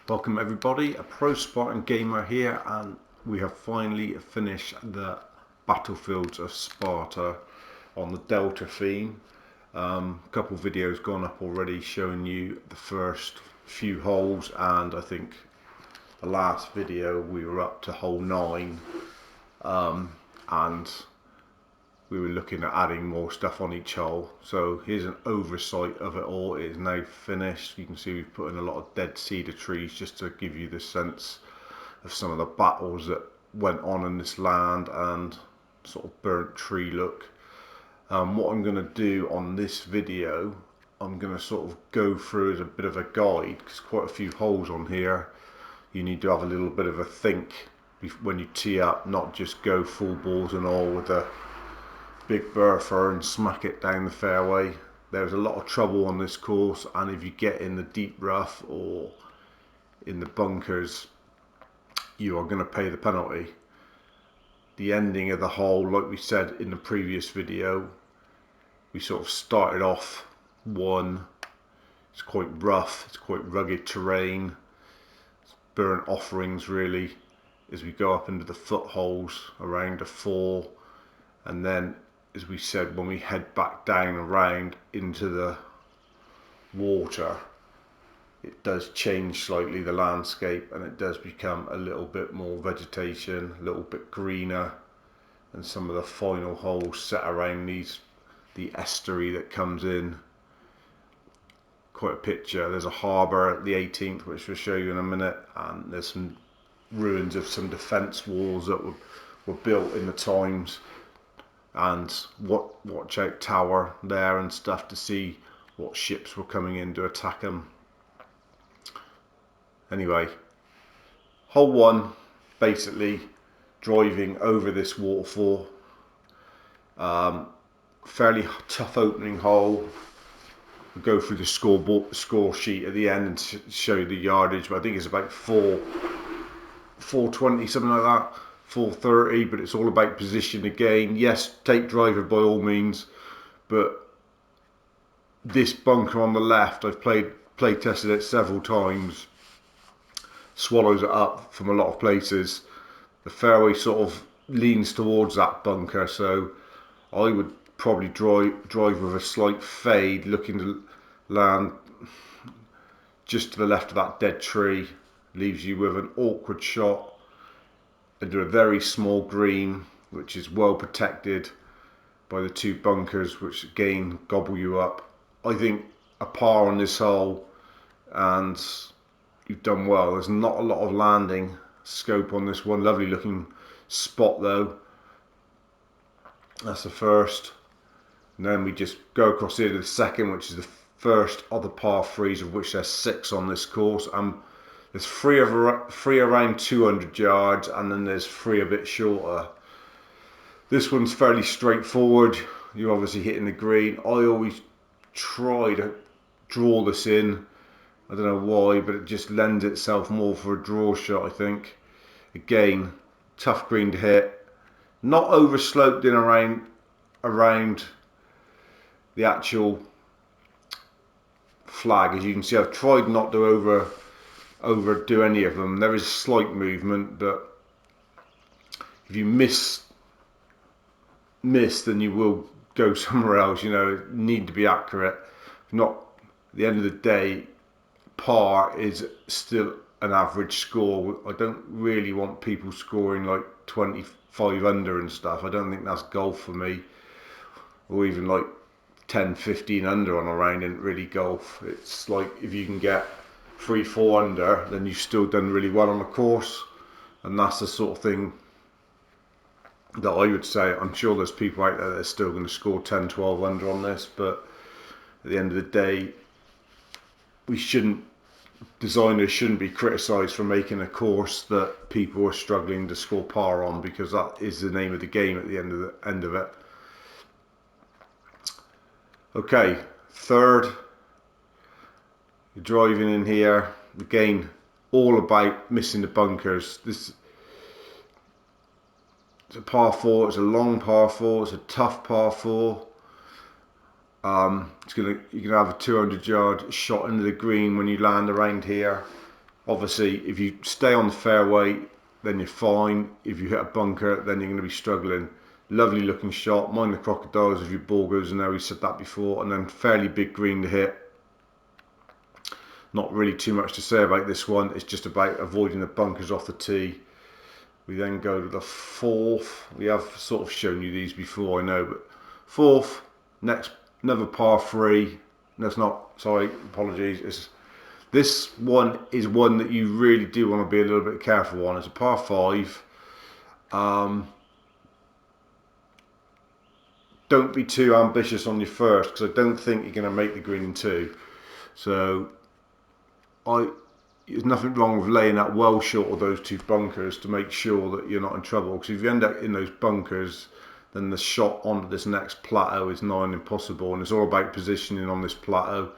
Welcome everybody, a pro Spartan gamer here, and we have finally finished the battlefields of Sparta on the Delta theme. A couple of videos gone up already showing you the first few holes, and I think the last video we were up to hole 9, and we were looking at adding more stuff on each hole. So here's an oversight of it all. It is now finished. You can see we've put in a lot of dead cedar trees just to give you the sense of some of the battles that went on in this land and sort of burnt tree look. What I'm going to do on this video, I'm going to sort of go through as a bit of a guide, because quite a few holes on here. You need to have a little bit of a think when you tee up, not just go full balls and all with a big berther and smack it down the fairway. There's a lot of trouble on this course, and if you get in the deep rough or in the bunkers, you are going to pay the penalty. The ending of the hole, like we said in the previous video, we sort of started off one. It's quite rough, it's quite rugged terrain, it's burnt offerings really, as we go up into the footholes around a 4, and then, as we said, when we head back down around into the water, it does change slightly, the landscape, and it does become a little bit more vegetation, a little bit greener, and some of the final holes set around the estuary that comes in. Quite a picture. There's a harbour at the 18th, which we'll show you in a minute, and there's some ruins of some defence walls that were built in the times, and watch out tower there and stuff to see what ships were coming in to attack them. Anyway, hole 1, basically driving over this waterfall. Fairly tough opening hole. We'll go through the score sheet at the end and show you the yardage, but I think it's about 420, something like that. 430, but it's all about position again. Yes, take driver by all means, but this bunker on the left, I've play tested it several times, swallows it up from a lot of places. The fairway sort of leans towards that bunker, so I would probably drive with a slight fade, looking to land just to the left of that dead tree. Leaves you with an awkward shot into a very small green, which is well protected by the 2 bunkers, which again gobble you up. I think a par on this hole, and you've done well. There's not a lot of landing scope on this one. Lovely looking spot though. That's the first, and then we just go across here to the second, which is the first of the par 3s, of which there's 6 on this course. There's 3 around 200 yards, and then there's 3 a bit shorter. This one's fairly straightforward. You're obviously hitting the green. I always try to draw this in. I don't know why, but it just lends itself more for a draw shot, I think. Again, tough green to hit. Not over sloped in around the actual flag. As you can see, I've tried not to overdo any of them. There is slight movement, but if you miss, then you will go somewhere else. You know, need to be accurate. Not at the end of the day, par is still an average score. I don't really want people scoring like 25 under and stuff. I don't think that's golf for me, or even like 10, 15 under on a round isn't really golf. It's like if you can get 3-4 under, then you've still done really well on the course, and that's the sort of thing that I would say. I'm sure there's people out there that are still going to score 10-12 under on this, but at the end of the day, designers shouldn't be criticised for making a course that people are struggling to score par on, because that is the name of the game at the end of it. Okay, third, you're driving in here again, all about missing the bunkers. This it's a par 4. It's a long par 4. It's a tough par 4. You're gonna have a 200-yard shot into the green when you land around here. Obviously, if you stay on the fairway, then you're fine. If you hit a bunker, then you're going to be struggling. Lovely looking shot. Mind the crocodiles if your ball goes in there. We said that before. And then fairly big green to hit. Not really too much to say about this one. It's just about avoiding the bunkers off the tee. We then go to the fourth. We have sort of shown you these before, I know, but fourth, next, another par three. That's not, sorry, apologies. This one is one that you really do want to be a little bit careful on. It's a par five. Don't be too ambitious on your first, because I don't think you're going to make the green in two. So there's nothing wrong with laying that well short of those two bunkers to make sure that you're not in trouble. Because if you end up in those bunkers, then the shot onto this next plateau is nigh on impossible. And it's all about positioning on this plateau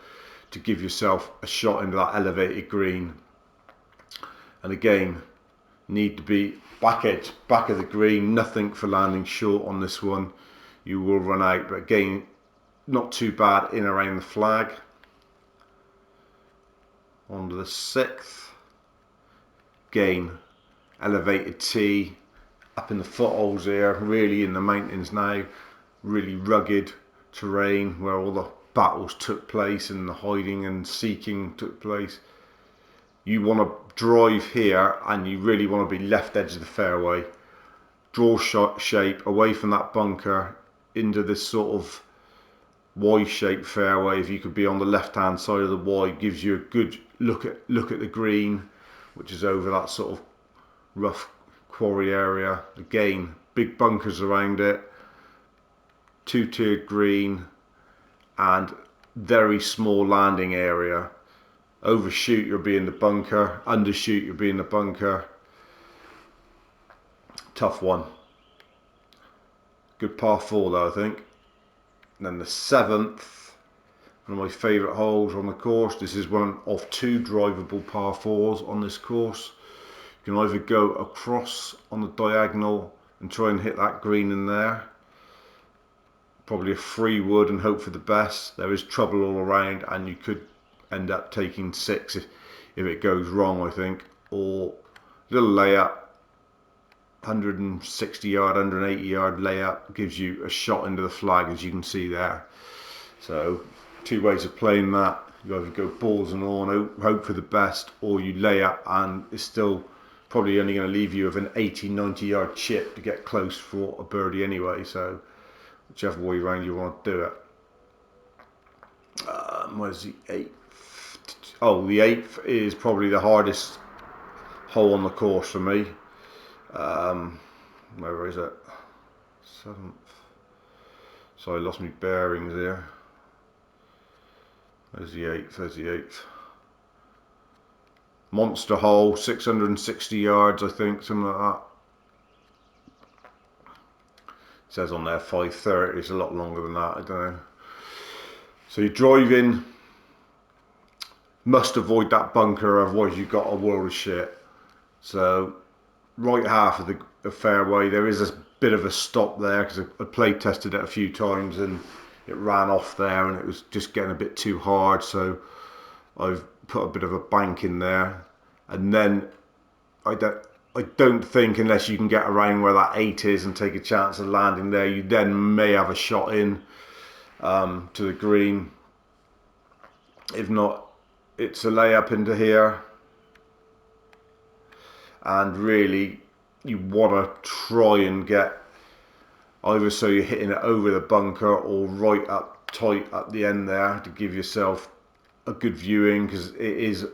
to give yourself a shot into that elevated green. And again, need to be back edge, back of the green. Nothing for landing short on this one. You will run out, but again, not too bad in around the flag. On to the sixth. Again, elevated tee, up in the footholds here, really in the mountains now, really rugged terrain where all the battles took place and the hiding and seeking took place. You want to drive here and you really want to be left edge of the fairway. Draw shot shape away from that bunker into this sort of Y-shaped fairway. If you could be on the left hand side of the Y, gives you a good look at the green, which is over that sort of rough quarry area. Again, big bunkers around it, two-tiered green, and very small landing area. Overshoot, you'll be in the bunker. Undershoot, you'll be in the bunker. Tough one. Good par four though, I think. And then the seventh, one of my favourite holes on the course. This is one of two drivable par fours on this course. You can either go across on the diagonal and try and hit that green in there. Probably a free wood and hope for the best. There is trouble all around and you could end up taking six if it goes wrong, I think. Or a little layup, 160 yard, 180 yard layup gives you a shot into the flag, as you can see there. So two ways of playing that. You either go balls and on, hope for the best, or you lay up and it's still probably only going to leave you with an 80-90 yard chip to get close for a birdie anyway. So whichever way around you want to do it. Where's the eighth? Oh, the eighth is probably the hardest hole on the course for me. Where is it? Seventh. So I lost my bearings here. There's the eighth. There's the eighth. Monster hole, 660 yards, I think, something like that. It says on there 530. It's a lot longer than that. I don't know. So you drive in. Must avoid that bunker, otherwise you've got a world of shit. So right half of the fairway, there is a bit of a stop there because I play tested it a few times and it ran off there and it was just getting a bit too hard. So I've put a bit of a bank in there, and then I don't think, unless you can get around where that 8 is and take a chance of landing there, you then may have a shot in to the green. If not, it's a layup into here, and really you want to try and get either so you're hitting it over the bunker or right up tight at the end there to give yourself a good viewing, because it is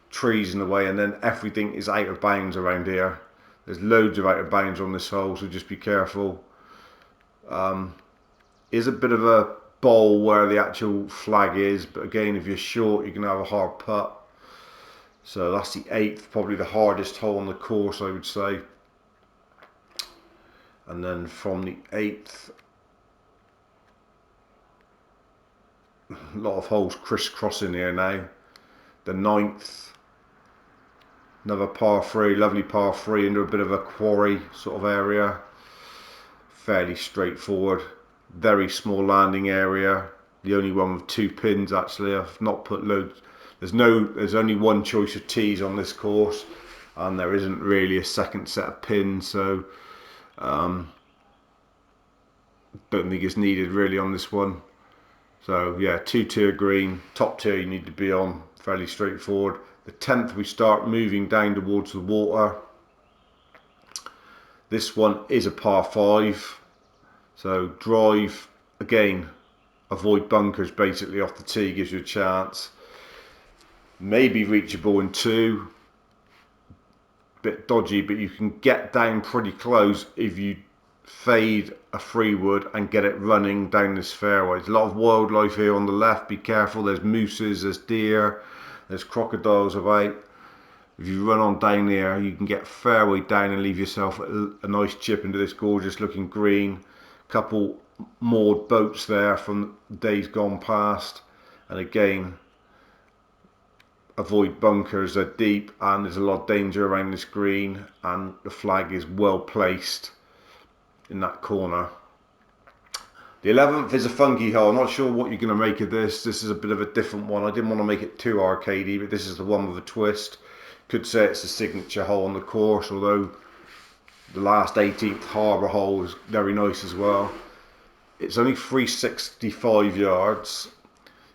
trees in the way and then everything is out of bounds around here. There's loads of out of bounds on this hole, so just be careful. Is a bit of a bowl where the actual flag is, but again, if you're short you can have a hard putt. So that's the 8th, probably the hardest hole on the course, I would say. And then from the 8th, a lot of holes crisscrossing here now. The 9th, another par 3, lovely par 3 into a bit of a quarry sort of area. Fairly straightforward. Very small landing area. The only one with 2 pins actually. I've not put loads There's only one choice of tees on this course, and there isn't really a second set of pins, so don't think it's needed really on this one. So yeah, 2-tier green, top tier you need to be on, fairly straightforward. The 10th we start moving down towards the water. This one is a par 5, so drive, again, avoid bunkers basically off the tee, gives you a chance. Maybe reachable in 2, bit dodgy, but you can get down pretty close if you fade a 3-wood and get it running down this fairway. There's a lot of wildlife here on the left, be careful, there's mooses, there's deer, there's crocodiles about. If you run on down there, you can get fairway down and leave yourself a nice chip into this gorgeous looking green. Couple moored boats there from days gone past, and again, avoid bunkers, they're deep and there's a lot of danger around this green, and the flag is well placed in that corner. The 11th is a funky hole. I'm not sure what you're going to make of this. This is a bit of a different one. I didn't want to make it too arcadey, but this is the one with a twist. Could say it's a signature hole on the course, although the last 18th Harbour hole is very nice as well. It's only 365 yards.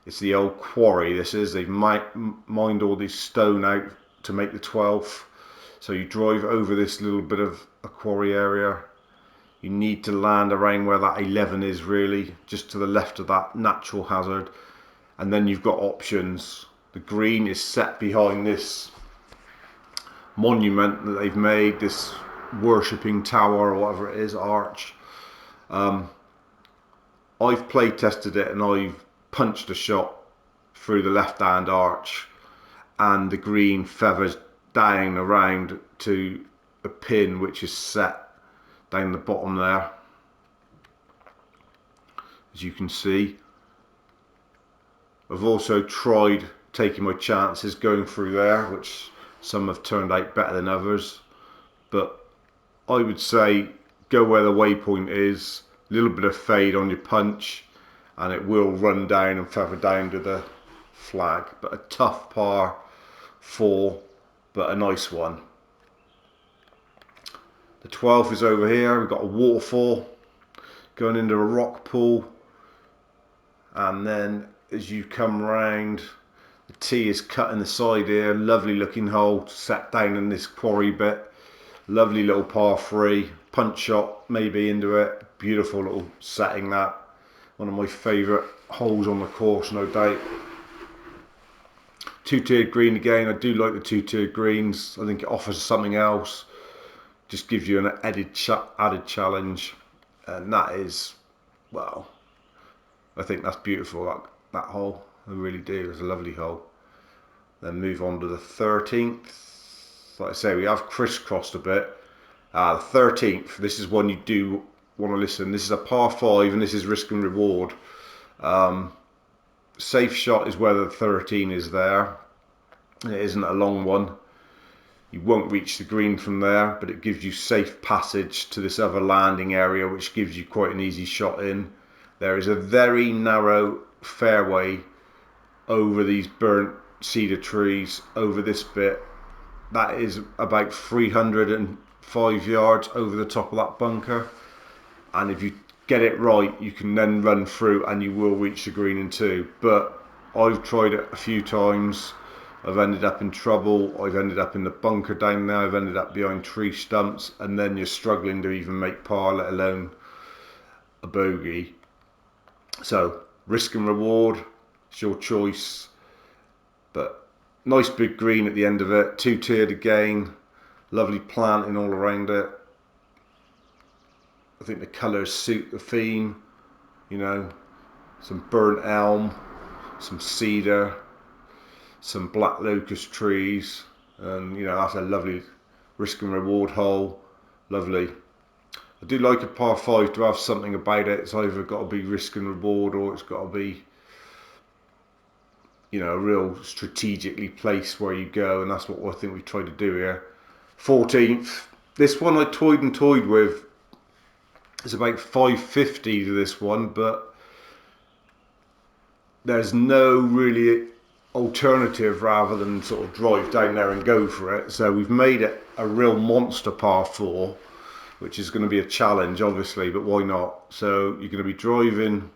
It's the old quarry, this is. They've mined all this stone out to make the 12th. So you drive over this little bit of a quarry area. You need to land around where that 11 is, really, just to the left of that natural hazard. And then you've got options. The green is set behind this monument that they've made, this worshipping tower or whatever it is, arch. I've play tested it and I've punched a shot through the left hand arch, and the green feathers down around to a pin which is set down the bottom there, as you can see. I've also tried taking my chances going through there, which some have turned out better than others, but I would say go where the waypoint is, a little bit of fade on your punch, and it will run down and feather down to the flag. But a tough par 4, but a nice one. The 12th is over here. We've got a waterfall going into a rock pool, and then as you come round, the tee is cut in the side here. Lovely looking hole set down in this quarry bit. Lovely little par 3, punch shot maybe into it. Beautiful little setting, that. One of my favourite holes on the course, no doubt. 2-tiered green again. I do like the 2-tiered greens. I think it offers something else. Just gives you an added challenge, and that is, well, I think that's beautiful, that hole. I really do. It's a lovely hole. Then move on to the 13th. Like I say, we have crisscrossed a bit. The 13th, this is one you do want to listen. This is a par 5 and this is risk and reward. Safe shot is where the 13 is there. It isn't a long one. You won't reach the green from there, but it gives you safe passage to this other landing area, which gives you quite an easy shot in. There is a very narrow fairway over these burnt cedar trees, over this bit. That is about 305 yards over the top of that bunker. And if you get it right, you can then run through and you will reach the green in 2. But I've tried it a few times. I've ended up in trouble. I've ended up in the bunker down there. I've ended up behind tree stumps, and then you're struggling to even make par, let alone a bogey. So risk and reward, it's your choice. But nice big green at the end of it. 2-tiered again. Lovely planting all around it. I think the colours suit the theme. You know, some burnt elm, some cedar, some black locust trees, and you know, that's a lovely risk and reward hole. Lovely. I do like a par 5 to have something about it. It's either got to be risk and reward, or it's got to be, you know, a real strategically placed where you go, and that's what I think we've tried to do here. 14th, this one I toyed with. It's about 550 to this one, but there's no really alternative rather than sort of drive down there and go for it. So we've made it a real monster par 4, which is going to be a challenge obviously, but why not? So you're going to be driving,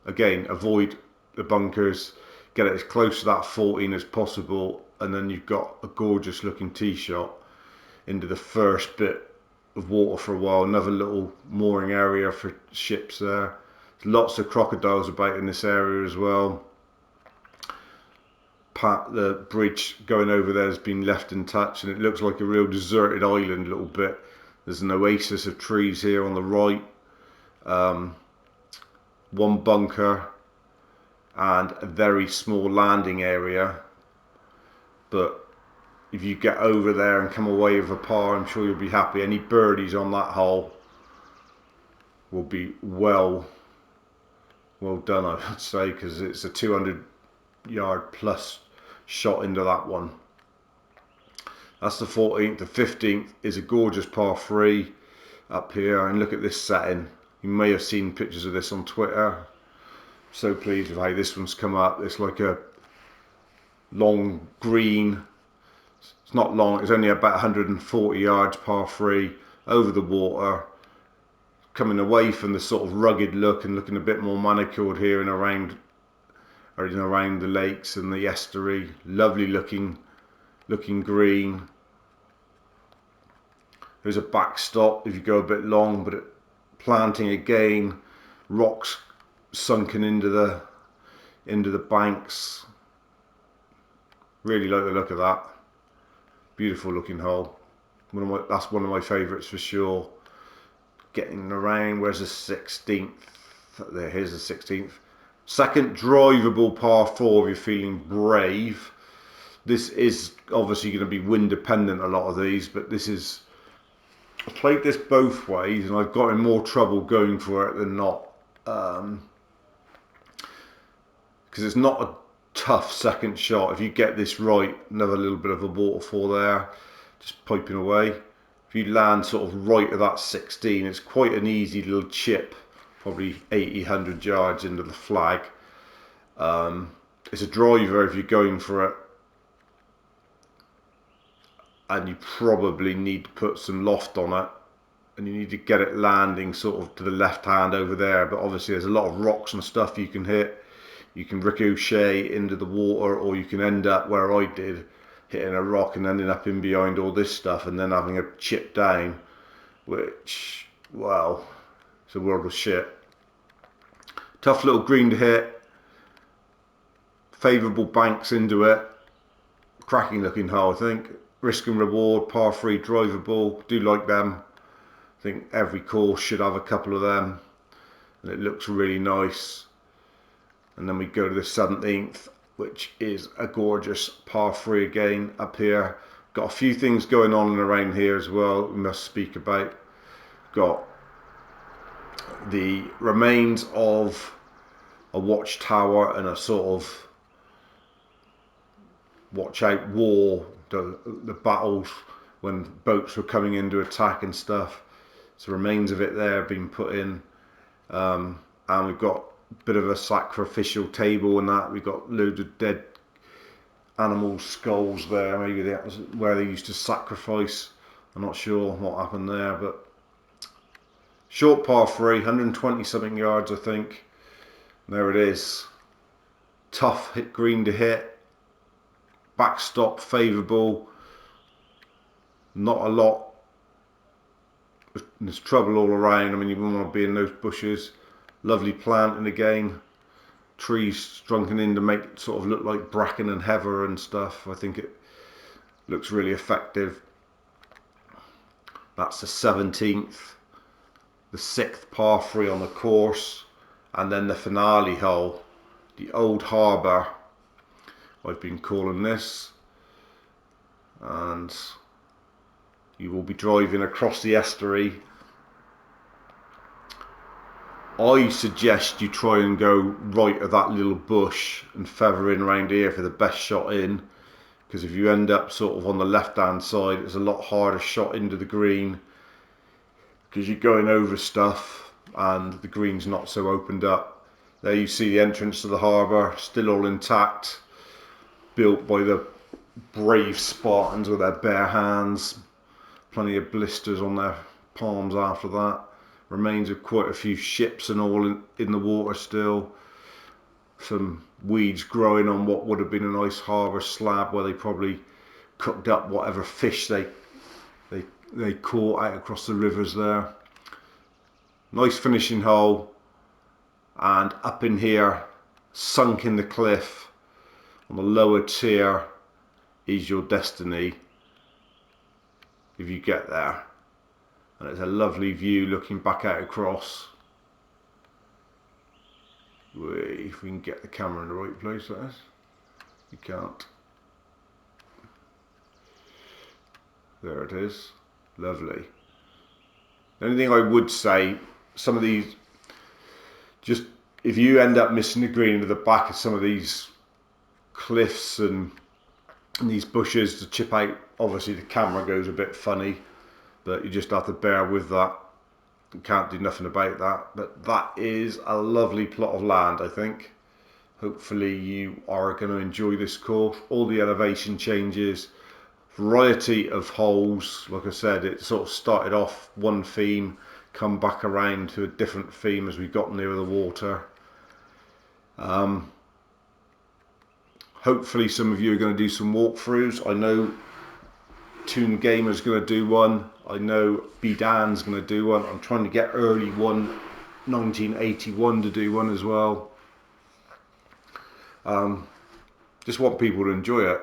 again, avoid the bunkers, get it as close to that 14 as possible, and then you've got a gorgeous looking tee shot into the first bit of water for a while. Another little mooring area for ships there. Lots of crocodiles about in this area as well. The bridge going over there has been left untouched, and it looks like a real deserted island a little bit. There's an oasis of trees here on the right, one bunker and a very small landing area, but if you get over there and come away with a par, I'm sure you'll be happy. Any birdies on that hole will be well done, I would say, because it's a 200-yard plus shot into that one. That's the 14th. The 15th is a gorgeous par 3 up here, and look at this setting. You may have seen pictures of this on Twitter. So pleased with how this one's come up. It's like a long green. It's not long, it's only about 140 yards, par 3, over the water, coming away from the sort of rugged look and looking a bit more manicured here and around the lakes and the estuary. Lovely looking green. There's a backstop if you go a bit long, but planting again, rocks sunken into the banks. Really like the look of that. Beautiful looking hole. That's one of my favourites for sure. Getting around, where's the 16th? There, here's the 16th. Second drivable par 4 if you're feeling brave. This is obviously going to be wind dependent, a lot of these, but this is, I've played this both ways and I've got in more trouble going for it than not. Because it's not a tough second shot. If you get this right, another little bit of a waterfall there, just piping away. If you land sort of right at that 16, it's quite an easy little chip, probably 80-100 yards into the flag. It's a driver if you're going for it, and you probably need to put some loft on it, and you need to get it landing sort of to the left hand over there. But obviously there's a lot of rocks and stuff you can hit. You can ricochet into the water, or you can end up where I did, hitting a rock and ending up in behind all this stuff and then having a chip down, which, well, it's a world of shit. Tough little green to hit, favourable banks into it, cracking looking hole I think. Risk and reward, par 3 drivable, do like them. I think every course should have a couple of them, and it looks really nice. And then we go to the 17th, which is a gorgeous par 3 again up here. Got a few things going on around here as well we must speak about. Got the remains of a watchtower and a sort of watch out war, the battles when boats were coming in to attack and stuff. So remains of it there being put in, and we've got a bit of a sacrificial table and that. We've got loads of dead animal skulls there. Maybe that was where they used to sacrifice. I'm not sure what happened there, but short par 3, 120 something yards I think. There it is. Tough hit green to hit. Backstop favourable. Not a lot. There's trouble all around. I mean, you wouldn't want to be in those bushes. Lovely planting again. Trees strunken in to make it sort of look like bracken and heather and stuff. I think it looks really effective. That's the 17th. The 6th par 3 on the course. And then the finale hole. The Old Harbour, I've been calling this. And you will be driving across the estuary. I suggest you try and go right at that little bush and feather in around here for the best shot in, because if you end up sort of on the left hand side, it's a lot harder shot into the green because you're going over stuff and the green's not so opened up. There you see the entrance to the harbour, still all intact. built by the brave Spartans with their bare hands. Plenty of blisters on their palms after that. Remains of quite a few ships and all in the water still. Some weeds growing on what would have been a nice harbour slab where they probably cooked up whatever fish they caught out across the rivers there. Nice finishing hole, and up in here, sunk in the cliff on the lower tier, is your destiny if you get there. And it's a lovely view looking back out across. If we can get the camera in the right place, that is. You can't. There it is. Lovely. The only thing I would say, some of these, just if you end up missing the green at the back of some of these cliffs and these bushes to chip out, obviously the camera goes a bit funny, but you just have to bear with that. You can't do nothing about that. But that is a lovely plot of land, I think. Hopefully you are going to enjoy this course. All the elevation changes, variety of holes. Like I said, it sort of started off one theme, come back around to a different theme as we got nearer the water. Hopefully some of you are going to do some walkthroughs. I know Toon Gamer's going to do one. I know B-Dan's going to do one. I'm trying to get early one, 1981, to do one as well. Just want people to enjoy it.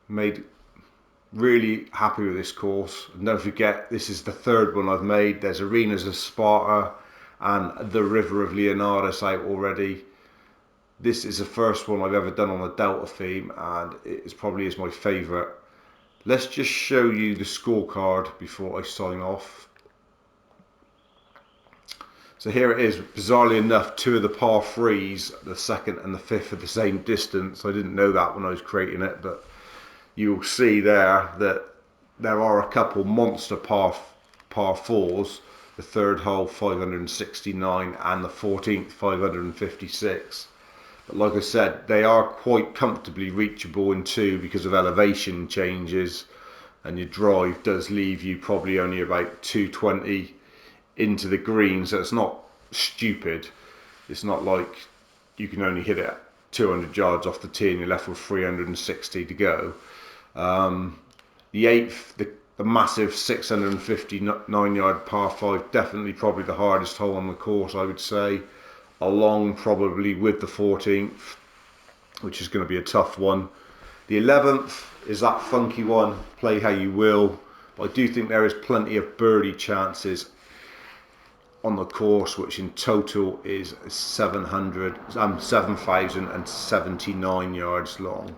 Made really happy with this course. And don't forget, this is the third one I've made. There's Arenas of Sparta and the River of Leonidas out already. This is the first one I've ever done on the Delta theme, and it probably is my favourite. Let's just show you the scorecard before I sign off. So here it is. Bizarrely enough, two of the par threes, the second and the fifth, are the same distance. I didn't know that when I was creating it, but you'll see there that there are a couple monster par fours. The third hole 569 and the 14th 556. But like I said, they are quite comfortably reachable in two because of elevation changes, and your drive does leave you probably only about 220 into the green, so it's not stupid. It's not like you can only hit it 200 yards off the tee and you're left with 360 to go. The eighth, the massive 659 yard par 5, definitely probably the hardest hole on the course, I would say, along probably with the 14th, which is going to be a tough one. The 11th is that funky one, play how you will, but I do think there is plenty of birdie chances on the course, which in total is 7,079 yards long.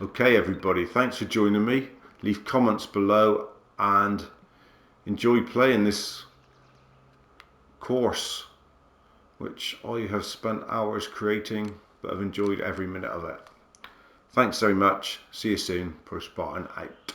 Okay everybody, thanks for joining me. Leave comments below and enjoy playing this course, which I have spent hours creating, but I've enjoyed every minute of it. Thanks very much. See you soon. Pro Spartan out.